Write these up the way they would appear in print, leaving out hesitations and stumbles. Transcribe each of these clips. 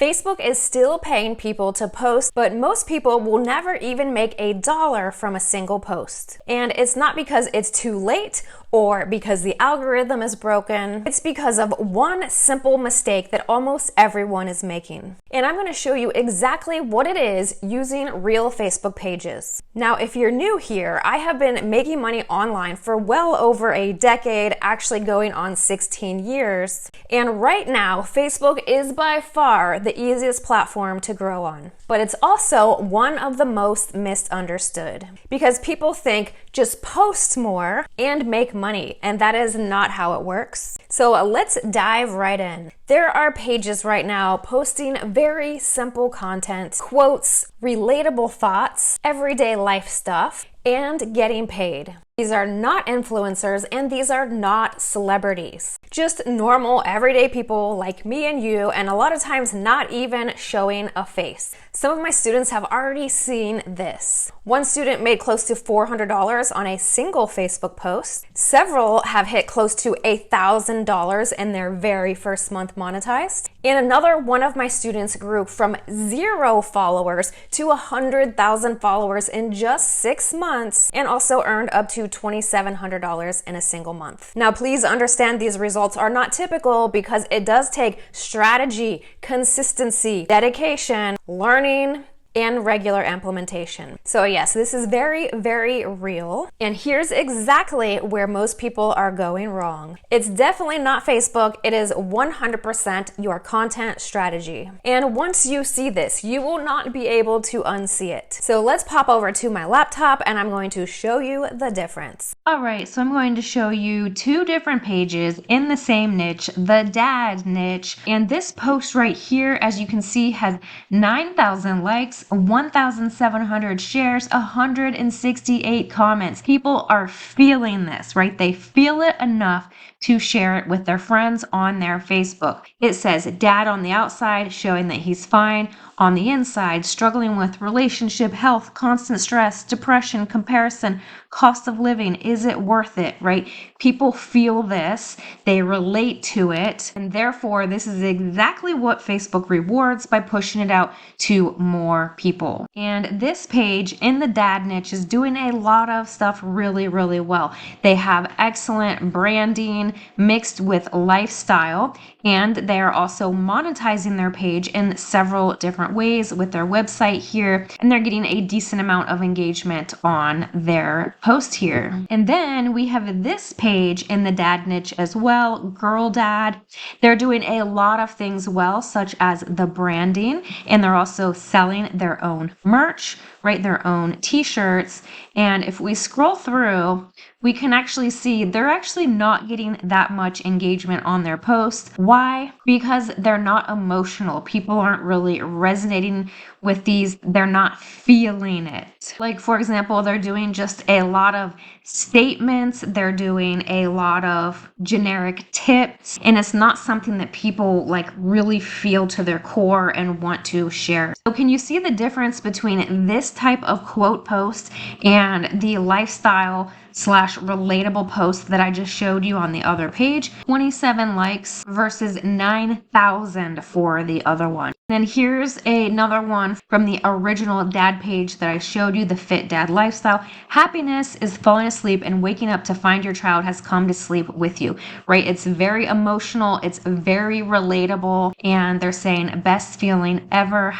Facebook is still paying people to post, but most people will never even make $1 from a single post. And it's not because it's too late or because the algorithm is broken. It's because of one simple mistake that almost everyone is making. And I'm going to show you exactly what it is using real Facebook pages. Now, if you're new here, I have been making money online for well over a decade, actually going on 16 years. And right now, Facebook is by far the easiest platform to grow on. But it's also one of the most misunderstood because people think just post more and make money, and that is not how it works. So let's dive right in. There are pages right now posting very simple content, quotes, relatable thoughts, everyday life stuff, and getting paid. These are not influencers and these are not celebrities. Just normal, everyday people like me and you, and a lot of times not even showing a face. Some of my students have already seen this. One student made close to $400 on a single Facebook post. Several have hit close to $1,000 in their very first month monetized. And another one of my students grew from 0 followers to 100,000 followers in just 6 months and also earned up to $2,700 in a single month. Now, please understand these results are not typical because it does take strategy, consistency, dedication, learning, and regular implementation. So yes, this is very, very real. And here's exactly where most people are going wrong. It's definitely not Facebook. It is 100% your content strategy. And once you see this, you will not be able to unsee it. So let's pop over to my laptop and I'm going to show you the difference. All right, so I'm going to show you 2 different pages in the same niche, the dad niche. And this post right here, as you can see, has 9,000 likes, 1,700 shares, 168 comments. People are feeling this, right? They feel it enough to share it with their friends on their Facebook. It says dad on the outside, showing that he's fine. On the inside, struggling with relationship, health, constant stress, depression, comparison, cost of living. Is it worth it, right? People feel this, they relate to it, and therefore this is exactly what Facebook rewards by pushing it out to more people. And this page in the dad niche is doing a lot of stuff really, really well. They have excellent branding mixed with lifestyle, and they are also monetizing their page in several different ways with their website here, and they're getting a decent amount of engagement on their post here. And then we have this page in the dad niche as well, Girl Dad. They're doing a lot of things well, such as the branding, and they're also selling their own merch, right? Their own t-shirts. And if we scroll through, we can actually see they're actually not getting that much engagement on their posts. Why? Because they're not emotional. People aren't really resonating with these. They're not feeling it. Like, for example, they're doing just a lot of statements. They're doing a lot of generic tips, and it's not something that people like really feel to their core and want to share. So can you see the difference between this type of quote post and the lifestyle / relatable post that I just showed you on the other page? 27 likes versus 9,000 for the other one. Then here's another one from the original dad page that I showed you, the Fit Dad Lifestyle. Happiness is falling asleep and waking up to find your child has come to sleep with you, right? It's very emotional. It's very relatable. And they're saying best feeling ever,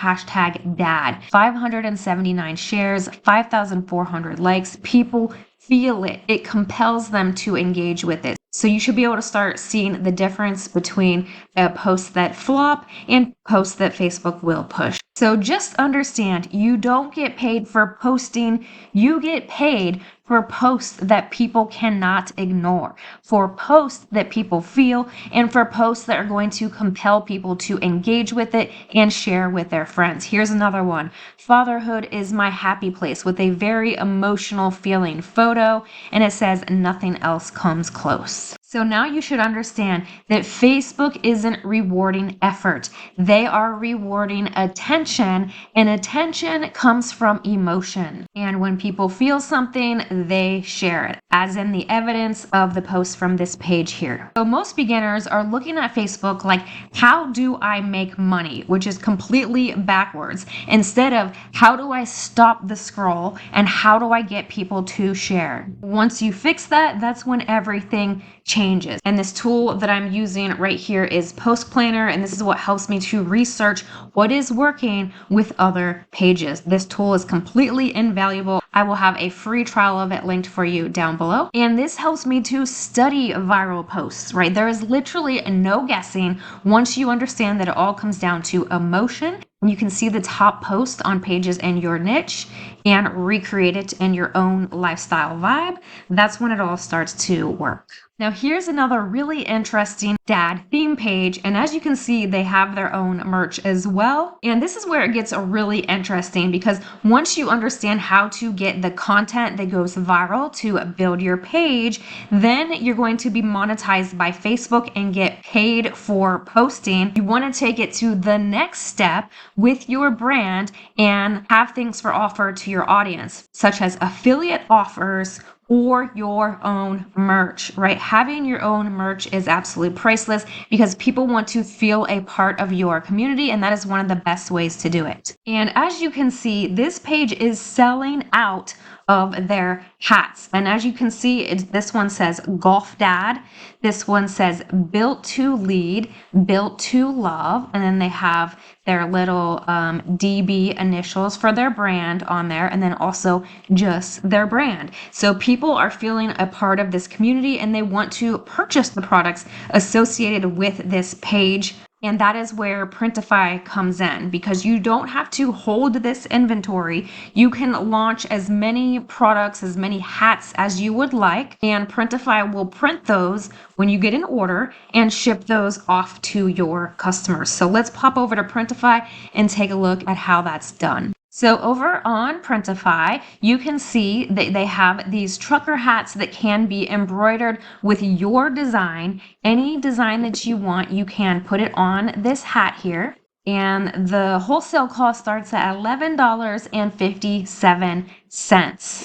#dad. 579 shares, 5,400 likes. People feel it. It compels them to engage with it. So you should be able to start seeing the difference between posts that flop and posts that Facebook will push. So just understand, you don't get paid for posting, you get paid for posts that people cannot ignore, for posts that people feel, and for posts that are going to compel people to engage with it and share with their friends. Here's another one. Fatherhood is my happy place, with a very emotional feeling photo, and it says nothing else comes close. So now you should understand that Facebook isn't rewarding effort. They are rewarding attention, and attention comes from emotion. And when people feel something, then they share it, as in the evidence of the post from this page here. So most beginners are looking at Facebook like, how do I make money? Which is completely backwards. Instead of, how do I stop the scroll and how do I get people to share? Once you fix that, that's when everything changes. And this tool that I'm using right here is Post Planner, and this is what helps me to research what is working with other pages. This tool is completely invaluable. I will have a free trial of it linked for you down below. And this helps me to study viral posts, right? There is literally no guessing once you understand that it all comes down to emotion. You can see the top post on pages in your niche and recreate it in your own lifestyle vibe. That's when it all starts to work. Now here's another really interesting dad theme page, and as you can see, they have their own merch as well. And this is where it gets really interesting, because once you understand how to get the content that goes viral to build your page, then you're going to be monetized by Facebook and get paid for posting. You want to take it to the next step with your brand and have things for offer to your audience, such as affiliate offers or your own merch, right? Having your own merch is absolutely priceless because people want to feel a part of your community, and that is one of the best ways to do it. And as you can see, this page is selling out of their hats. And as you can see, this one says Golf Dad. This one says Built to Lead, Built to Love. And then they have their little DB initials for their brand on there, and then also just their brand. So people are feeling a part of this community and they want to purchase the products associated with this page. And that is where Printify comes in, because you don't have to hold this inventory. You can launch as many products, as many hats as you would like, and Printify will print those when you get an order and ship those off to your customers. So let's pop over to Printify and take a look at how that's done. So over on Printify, you can see that they have these trucker hats that can be embroidered with your design. Any design that you want, you can put it on this hat here. And the wholesale cost starts at $11.57.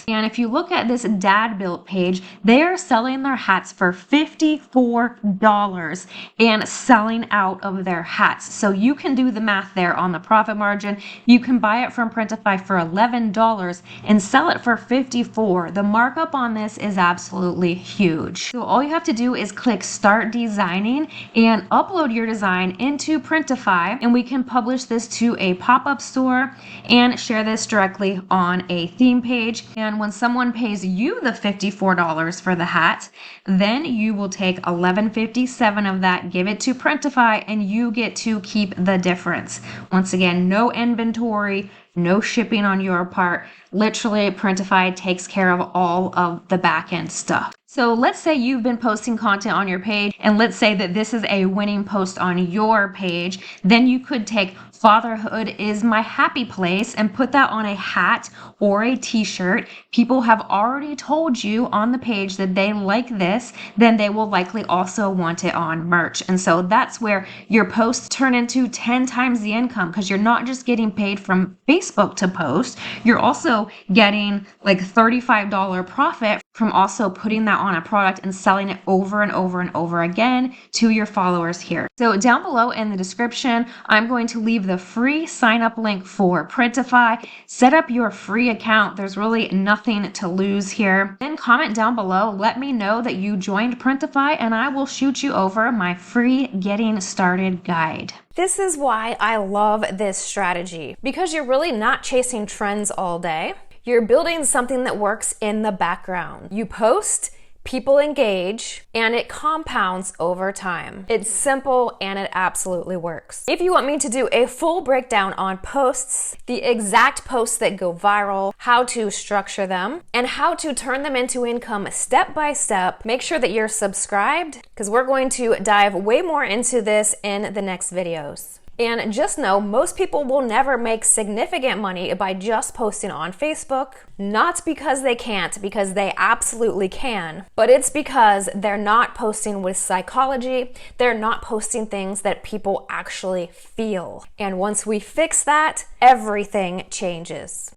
And if you look at this Dad Built page, they are selling their hats for $54 and selling out of their hats. So you can do the math there on the profit margin. You can buy it from Printify for $11 and sell it for $54. The markup on this is absolutely huge. So all you have to do is click Start Designing and upload your design into Printify, and we can publish this to a pop-up store and share this directly on a theme page. And when someone pays you the $54 for the hat, then you will take $11.57 of that, give it to Printify, and you get to keep the difference. Once again, no inventory, no shipping on your part. Literally, Printify takes care of all of the back end stuff. So let's say you've been posting content on your page, and let's say that this is a winning post on your page. Then you could take Fatherhood is my happy place and put that on a hat or a t-shirt. People have already told you on the page that they like this, then they will likely also want it on merch. And so that's where your posts turn into 10 times the income, because you're not just getting paid from Facebook to post, you're also getting like $35 profit from also putting that on a product and selling it over and over and over again to your followers here. So down below in the description, I'm going to leave the free sign up link for Printify. Set up your free account. There's really nothing to lose here. Then comment down below, let me know that you joined Printify, and I will shoot you over my free getting started guide. This is why I love this strategy, because you're really not chasing trends all day. You're building something that works in the background. You post, people engage, and it compounds over time. It's simple and it absolutely works. If you want me to do a full breakdown on posts, the exact posts that go viral, how to structure them, and how to turn them into income step by step, make sure that you're subscribed, because we're going to dive way more into this in the next videos. And just know, most people will never make significant money by just posting on Facebook. Not because they can't, because they absolutely can, but it's because they're not posting with psychology. They're not posting things that people actually feel. And once we fix that, everything changes.